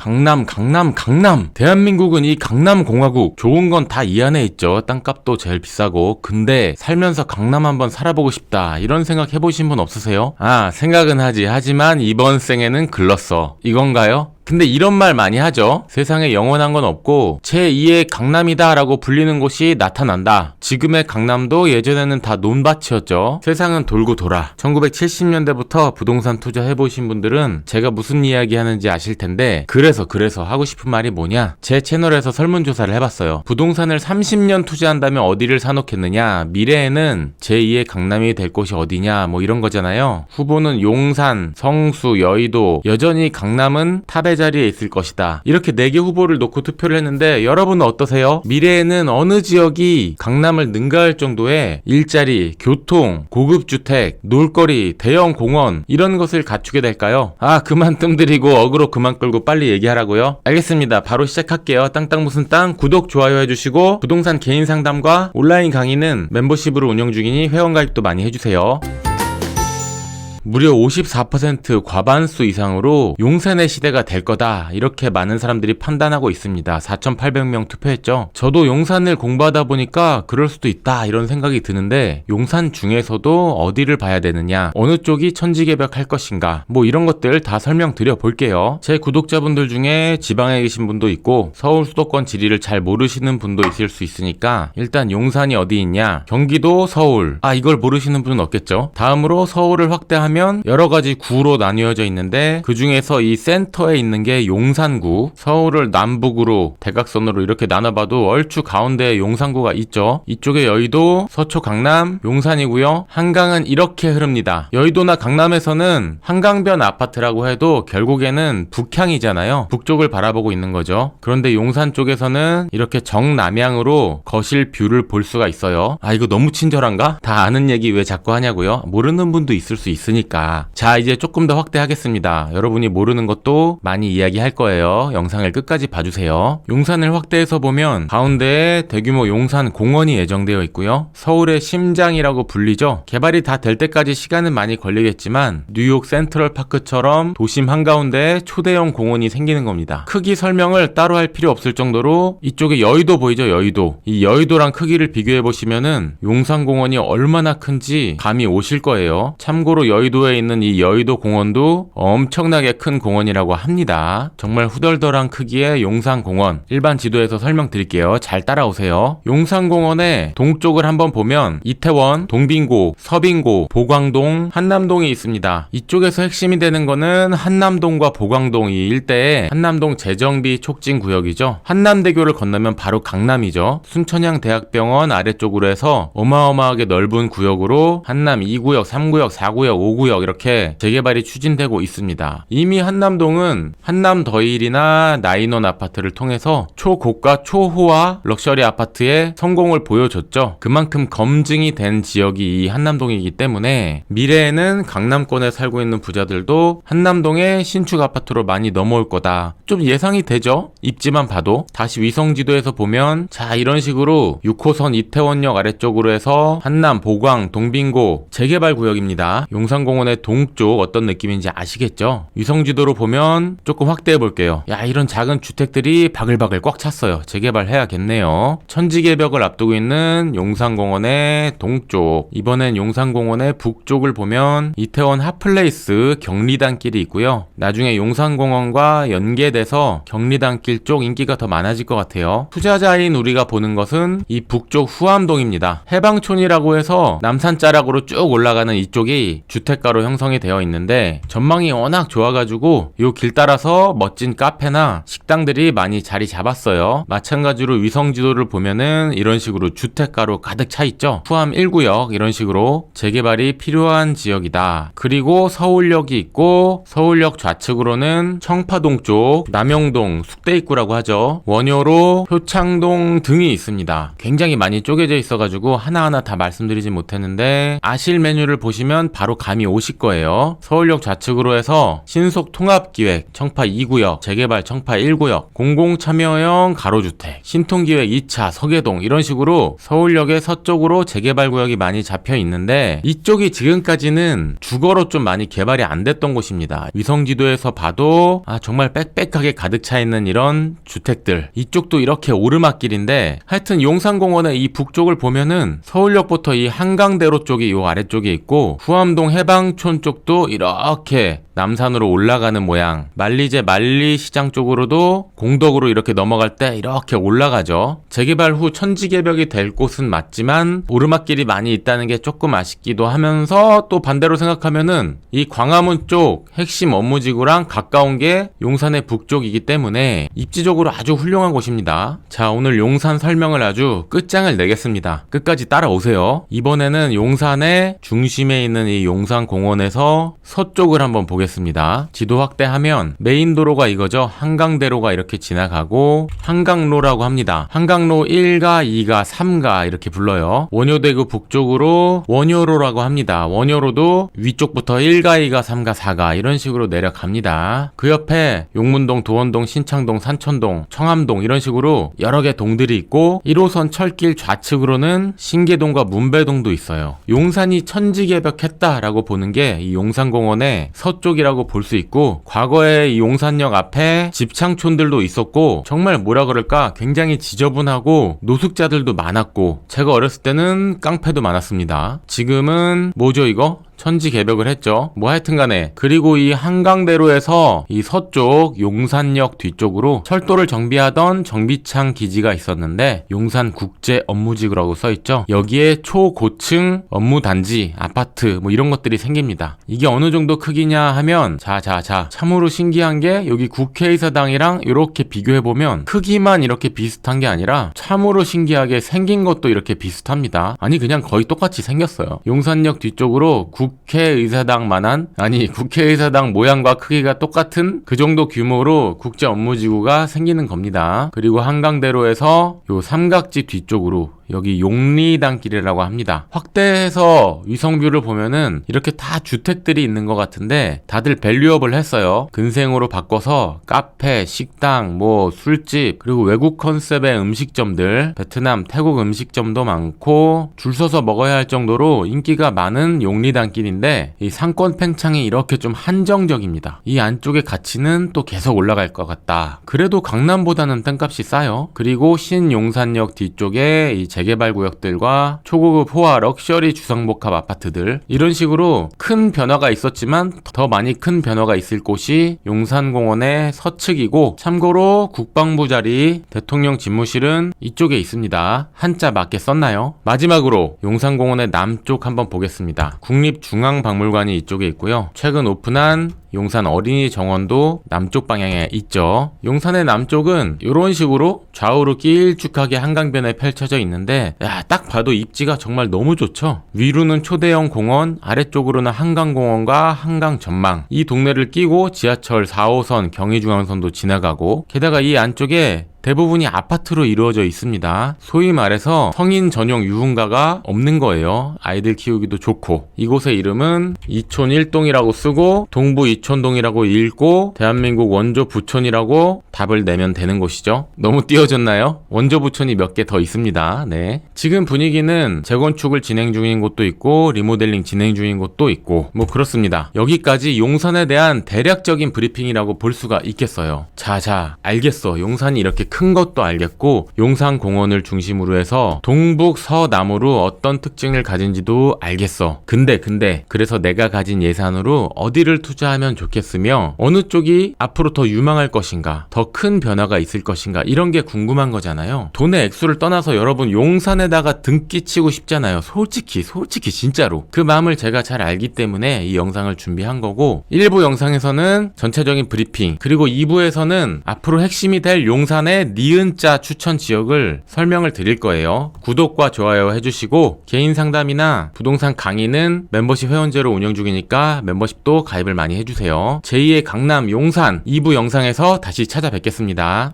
강남. 대한민국은 이 강남공화국. 좋은 건 다 이 안에 있죠. 땅값도 제일 비싸고. 근데 살면서 강남 한번 살아보고 싶다. 이런 생각 해보신 분 없으세요? 생각은 하지. 하지만 이번 생에는 글렀어. 이건가요? 근데 이런 말 많이 하죠. 세상에 영원한 건 없고 제2의 강남이다 라고 불리는 곳이 나타난다. 지금의 강남도 예전에는 다 논밭이었죠. 세상은 돌고 돌아. 1970년대부터 부동산 투자해보신 분들은 제가 무슨 이야기 하는지 아실 텐데, 그래서 하고 싶은 말이 뭐냐, 제 채널에서 설문조사를 해봤어요. 부동산을 30년 투자한다면 어디를 사놓겠느냐, 미래에는 제2의 강남이 될 곳이 어디냐, 뭐 이런 거잖아요. 후보는 용산, 성수, 여의도, 여전히 강남은 탑에 자리에 있을 것이다. 이렇게 4개 후보를 놓고 투표를 했는데 여러분은 어떠세요? 미래에는 어느 지역이 강남을 능가할 정도의 일자리, 교통, 고급주택, 놀거리, 대형 공원 이런 것을 갖추게 될까요? 그만 뜸들이고 어그로 그만 끌고 빨리 얘기하라고요? 알겠습니다. 바로 시작할게요. 땅땅 무슨 땅 구독, 좋아요 해주시고, 부동산 개인 상담과 온라인 강의는 멤버십으로 운영 중이니 회원가입도 많이 해주세요. 무려 54% 과반수 이상으로 용산의 시대가 될 거다, 이렇게 많은 사람들이 판단하고 있습니다. 4,800명 투표했죠. 저도 용산을 공부하다 보니까 그럴 수도 있다 이런 생각이 드는데, 용산 중에서도 어디를 봐야 되느냐, 어느 쪽이 천지개벽할 것인가, 뭐 이런 것들 다 설명드려 볼게요. 제 구독자분들 중에 지방에 계신 분도 있고 서울 수도권 지리를 잘 모르시는 분도 있을 수 있으니까 일단 용산이 어디 있냐, 경기도, 서울, 이걸 모르시는 분은 없겠죠. 다음으로 서울을 확대하면 여러가지 구로 나뉘어져 있는데, 그 중에서 이 센터에 있는 게 용산구. 서울을 남북으로 대각선으로 이렇게 나눠봐도 얼추 가운데에 용산구가 있죠. 이쪽에 여의도, 서초, 강남, 용산이고요. 한강은 이렇게 흐릅니다. 여의도나 강남에서는 한강변 아파트라고 해도 결국에는 북향이잖아요. 북쪽을 바라보고 있는 거죠. 그런데 용산 쪽에서는 이렇게 정남향으로 거실 뷰를 볼 수가 있어요. 이거 너무 친절한가? 다 아는 얘기 왜 자꾸 하냐고요? 모르는 분도 있을 수 있으니까. 자, 이제 조금 더 확대하겠습니다. 여러분이 모르는 것도 많이 이야기할 거예요. 영상을 끝까지 봐주세요. 용산을 확대해서 보면 가운데에 대규모 용산 공원이 예정되어 있고요. 서울의 심장이라고 불리죠. 개발이 다 될 때까지 시간은 많이 걸리겠지만 뉴욕 센트럴파크처럼 도심 한가운데에 초대형 공원이 생기는 겁니다. 크기 설명을 따로 할 필요 없을 정도로 이쪽에 여의도 보이죠? 여의도. 이 여의도랑 크기를 비교해 보시면은 용산공원이 얼마나 큰지 감이 오실 거예요. 참고로 여의도에 있는 이 여의도 공원도 엄청나게 큰 공원이라고 합니다. 정말 후덜덜한 크기의 용산공원, 일반 지도에서 설명드릴게요. 잘 따라오세요. 용산공원의 동쪽을 한번 보면 이태원, 동빙고, 서빙고, 보광동, 한남동이 있습니다. 이쪽에서 핵심이 되는 거는 한남동과 보광동 이 일대에 한남동 재정비 촉진 구역이죠. 한남대교를 건너면 바로 강남이죠. 순천향 대학병원 아래쪽으로 해서 어마어마하게 넓은 구역으로 한남 2구역, 3구역, 4구역, 5구역 이렇게 재개발이 추진되고 있습니다. 이미 한남동은 한남더일이나 나인원 아파트를 통해서 초고가 초호화 럭셔리 아파트의 성공을 보여줬죠. 그만큼 검증이 된 지역이 이 한남동이기 때문에 미래에는 강남권에 살고 있는 부자들도 한남동의 신축 아파트로 많이 넘어올 거다. 좀 예상이 되죠? 입지만 봐도. 다시 위성지도에서 보면 자, 이런 식으로 6호선 이태원역 아래쪽으로 해서 한남, 보광, 동빙고 재개발 구역입니다. 용산공원의 동쪽 어떤 느낌인지 아시겠죠? 위성지도로 보면 조금 확대해 볼게요. 이런 작은 주택들이 바글바글 꽉 찼어요. 재개발해야겠네요. 천지개벽을 앞두고 있는 용산공원의 동쪽, 이번엔 용산공원의 북쪽을 보면 이태원 핫플레이스 경리단길이 있고요. 나중에 용산공원과 연계돼서 경리단길 쪽 인기가 더 많아질 것 같아요. 투자자인 우리가 보는 것은 이 북쪽 후암동입니다. 해방촌이라고 해서 남산자락으로 쭉 올라가는 이쪽이 주택가로 형성이 되어 있는데 전망이 워낙 좋아가지고 이 길 따라서 멋진 카페나 식당들이 많이 자리 잡았어요. 마찬가지로 위성지도를 보면은 이런 식으로 주택가로 가득 차 있죠. 후암 1구역 이런 식으로 재개발이 필요한 지역이다. 그리고 서울역이 있고 서울역 좌측으로는 청파동 쪽, 남영동, 숙대입구라고 하죠. 원효로, 효창동 등이 있습니다. 굉장히 많이 쪼개져 있어가지고 하나하나 다 말씀드리지 못했는데 아실 메뉴를 보시면 바로 감이 오실 거예요. 서울역 좌측으로 해서 신속통합기획 청파 2구역, 재개발 청파 1구역, 공공참여형 가로주택, 신통기획 2차 서계동 이런 식으로 서울역의 서쪽으로 재개발구역이 많이 잡혀 있는데 이쪽이 지금까지는 주거로 좀 많이 개발이 안 됐던 곳입니다. 위성지도에서 봐도 정말 빽빽하게 가득 차 있는 이런 주택들. 이쪽도 이렇게 오르막길인데 하여튼 용산공원의 이 북쪽을 보면은 서울역부터 이 한강대로 쪽이 요 아래쪽에 있고 후암동 해방촌 쪽도 이렇게 남산으로 올라가는 모양. 만리제 만리시장 쪽으로도 공덕으로 이렇게 넘어갈 때 이렇게 올라가죠. 재개발 후 천지개벽이 될 곳은 맞지만 오르막길이 많이 있다는 게 조금 아쉽기도 하면서 또 반대로 생각하면은 이 광화문 쪽 핵심 업무지구랑 가까운 게 용산의 북쪽이기 때문에 입지적으로 아주 훌륭한 곳입니다. 자, 오늘 용산 설명을 아주 끝장을 내겠습니다. 끝까지 따라오세요. 이번에는 용산의 중심에 있는 이 용산공원에서 서쪽을 한번 보겠습니다. 지도 확대하면 메인 도로가 이거죠. 한강대로가 이렇게 지나가고 한강로라고 합니다. 한강로 1가 2가 3가 이렇게 불러요. 원효대교 북쪽으로 원효로라고 합니다. 원효로도 위쪽부터 1가 2가 3가 4가 이런 식으로 내려갑니다. 그 옆에 용문동, 도원동, 신창동, 산천동, 청암동 이런 식으로 여러 개 동들이 있고 1호선 철길 좌측으로는 신계동과 문배동도 있어요. 용산이 천지개벽했다라고 보는 게 이 용산공원의 서쪽이라고 볼 수 있고 과거에 이 용산역 앞에 집창촌들도 있었고 정말 뭐라 그럴까 굉장히 지저분하고 노숙자들도 많았고 제가 어렸을 때는 깡패도 많았습니다. 지금은 뭐죠 이거? 천지개벽을 했죠. 뭐 하여튼간에 그리고 이 한강대로에서 이 서쪽 용산역 뒤쪽으로 철도를 정비하던 정비창 기지가 있었는데 용산국제업무지구라고 써있죠. 여기에 초고층 업무단지, 아파트 뭐 이런 것들이 생깁니다. 이게 어느 정도 크기냐 하면 자 참으로 신기한 게 여기 국회의사당이랑 이렇게 비교해보면 크기만 이렇게 비슷한 게 아니라 참으로 신기하게 생긴 것도 이렇게 비슷합니다. 아니 그냥 거의 똑같이 생겼어요. 용산역 뒤쪽으로 국회의사당만한 국회의사당 모양과 크기가 똑같은 그 정도 규모로 국제업무지구가 생기는 겁니다. 그리고 한강대로에서 요 삼각지 뒤쪽으로 여기 용리단길이라고 합니다. 확대해서 위성뷰를 보면은 이렇게 다 주택들이 있는 것 같은데 다들 밸류업을 했어요. 근생으로 바꿔서 카페, 식당, 뭐 술집 그리고 외국 컨셉의 음식점들 베트남, 태국 음식점도 많고 줄 서서 먹어야 할 정도로 인기가 많은 용리단길인데 이 상권 팽창이 이렇게 좀 한정적입니다. 이 안쪽의 가치는 또 계속 올라갈 것 같다. 그래도 강남보다는 땅값이 싸요. 그리고 신용산역 뒤쪽에 이 재개발 구역들과 초고급 호화 럭셔리 주상복합 아파트들 이런 식으로 큰 변화가 있었지만 더 많이 큰 변화가 있을 곳이 용산공원의 서측이고 참고로 국방부 자리 대통령 집무실은 이쪽에 있습니다. 한자 맞게 썼나요? 마지막으로 용산공원의 남쪽 한번 보겠습니다. 국립중앙박물관이 이쪽에 있고요. 최근 오픈한 용산 어린이 정원도 남쪽 방향에 있죠. 용산의 남쪽은 이런 식으로 좌우로 길쭉하게 한강변에 펼쳐져 있는데 딱 봐도 입지가 정말 너무 좋죠. 위로는 초대형 공원, 아래쪽으로는 한강공원과 한강 전망. 이 동네를 끼고 지하철 4호선 경의중앙선도 지나가고 게다가 이 안쪽에 대부분이 아파트로 이루어져 있습니다. 소위 말해서 성인 전용 유흥가가 없는 거예요. 아이들 키우기도 좋고 이곳의 이름은 이촌 1동이라고 쓰고 동부 이촌동이라고 읽고 대한민국 원조 부촌이라고 답을 내면 되는 곳이죠. 너무 띄워졌나요? 원조 부촌이 몇 개 더 있습니다. 네. 지금 분위기는 재건축을 진행 중인 곳도 있고 리모델링 진행 중인 곳도 있고 뭐 그렇습니다. 여기까지 용산에 대한 대략적인 브리핑이라고 볼 수가 있겠어요. 자 알겠어. 용산이 이렇게 큰 것도 알겠고 용산공원을 중심으로 해서 동북 서남으로 어떤 특징을 가진지도 알겠어. 근데 그래서 내가 가진 예산으로 어디를 투자하면 좋겠으며 어느 쪽이 앞으로 더 유망할 것인가 더 큰 변화가 있을 것인가 이런 게 궁금한 거잖아요. 돈의 액수를 떠나서 여러분 용산에다가 등 끼치고 싶잖아요. 솔직히 진짜로 그 마음을 제가 잘 알기 때문에 이 영상을 준비한 거고 1부 영상에서는 전체적인 브리핑 그리고 2부에서는 앞으로 핵심이 될 용산의 니은자 추천 지역을 설명을 드릴 거예요. 구독과 좋아요 해주시고 개인 상담이나 부동산 강의는 멤버십 회원제로 운영 중이니까 멤버십도 가입을 많이 해주세요. 제2의 강남 용산 2부 영상에서 다시 찾아뵙겠습니다.